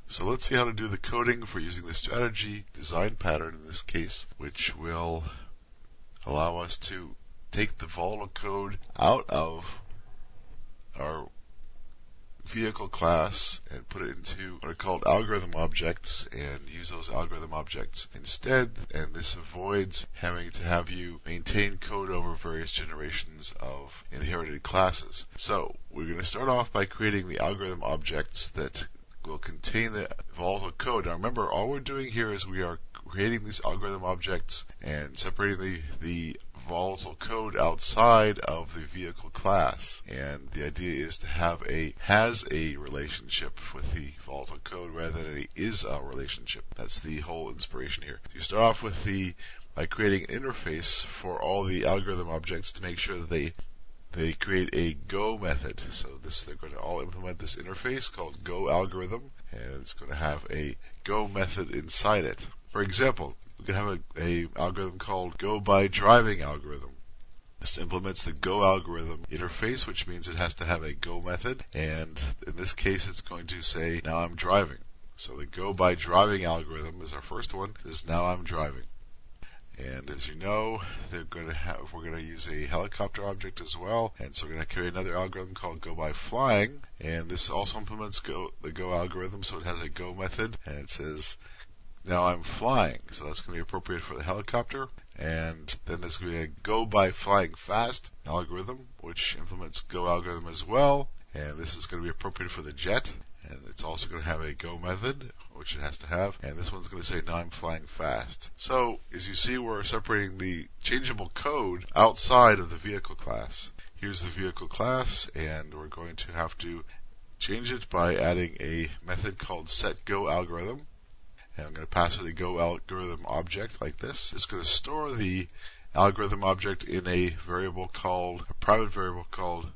So let's see how to do the coding for using the strategy design pattern in this case, which will allow us to take the volatile code out of our vehicle class and put it into what are called algorithm objects and use those algorithm objects instead. And this avoids having to have you maintain code over various generations of inherited classes. So we're going to start off by creating the algorithm objects that will contain the volatile code. Now remember, all we're doing here is we are creating these algorithm objects and separating the volatile code outside of the vehicle class. And the idea is to have has a relationship with the volatile code rather than a is a relationship. That's the whole inspiration here. You start off with by creating an interface for all the algorithm objects to make sure that they create a go method. So they're going to all implement this interface called go algorithm, and it's going to have a go method inside it. For example, we can have a algorithm called go by driving algorithm. This implements the go algorithm interface, which means it has to have a go method, and in this case it's going to say now I'm driving. So the go by driving algorithm is our first one. This is now I'm driving. And as you know, we're going to use a helicopter object as well, and so we're going to create another algorithm called go by flying, and this also implements the go algorithm, so it has a go method, and it says now I'm flying. So that's going to be appropriate for the helicopter. And then there's going to be a go by flying fast algorithm, which implements go algorithm as well, and this is going to be appropriate for the jet. And it's also going to have a go method, which it has to have. And this one's going to say, now I'm flying fast. So, as you see, we're separating the changeable code outside of the vehicle class. Here's the vehicle class, and we're going to have to change it by adding a method called setGoAlgorithm. And I'm going to pass it a go algorithm object like this. It's going to store the algorithm object in a private variable called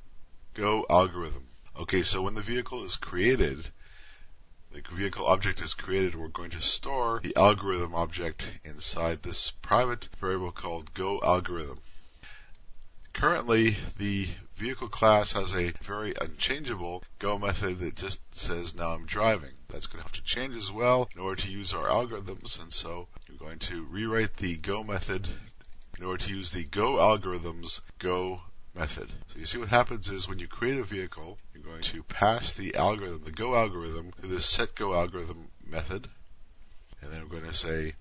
go algorithm. Okay, so when the vehicle is created, the vehicle object is created, we're going to store the algorithm object inside this private variable called go algorithm. Currently, the vehicle class has a very unchangeable go method that just says now I'm driving. That's going to have to change as well in order to use our algorithms, and so you're going to rewrite the go method in order to use the go algorithm's go method. So you see what happens is when you create a vehicle, you're going to pass the go algorithm, to this setGoAlgorithm method, and then we're going to say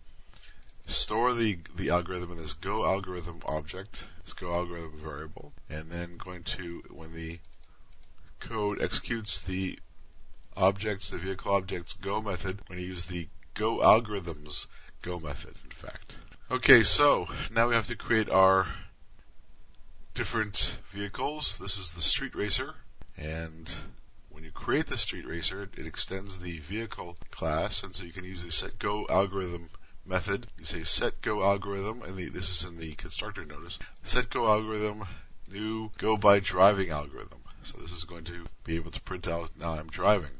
store the algorithm in this go algorithm object, this go algorithm variable, and then when the code executes the vehicle object's go method, we're going to use the go algorithm's go method, in fact. Okay, so now we have to create our different vehicles. This is the street racer, and when you create the street racer, it extends the vehicle class, and so you can use the setGoAlgorithm method. You say setGoAlgorithm, and this is in the constructor notice. setGoAlgorithm new go by driving algorithm. So this is going to be able to print out now I'm driving.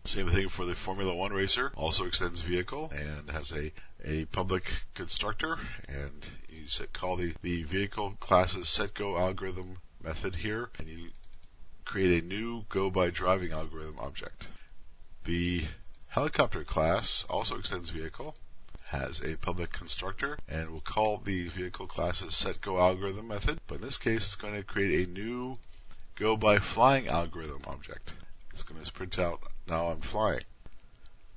Same thing for the Formula One racer, also extends vehicle and has a public constructor, and you call the vehicle class's setGoAlgorithm method here, and you create a new go by driving algorithm object. The helicopter class also extends vehicle, has a public constructor, and we'll call the vehicle class's setGoAlgorithm method, but in this case it's going to create a new go by flying algorithm object. It's going to print out now I'm flying.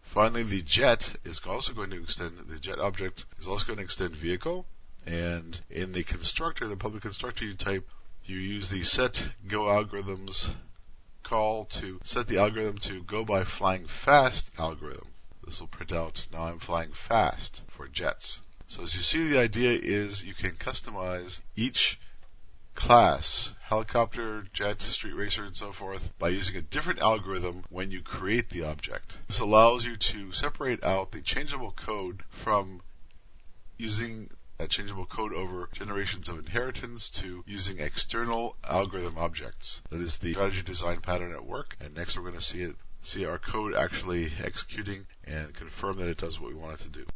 Finally, the jet is also going to extend, the jet object is also going to extend vehicle, and in the constructor, the public constructor you use the setGoAlgorithm's call to set the algorithm to go by flying fast algorithm. This will print out now I'm flying fast for jets. So as you see, the idea is you can customize each class, helicopter, jet, street racer, and so forth, by using a different algorithm when you create the object. This allows you to separate out the changeable code from using that changeable code over generations of inheritance to using external algorithm objects. That is the strategy design pattern at work, and next we're going to see our code actually executing and confirm that it does what we want it to do.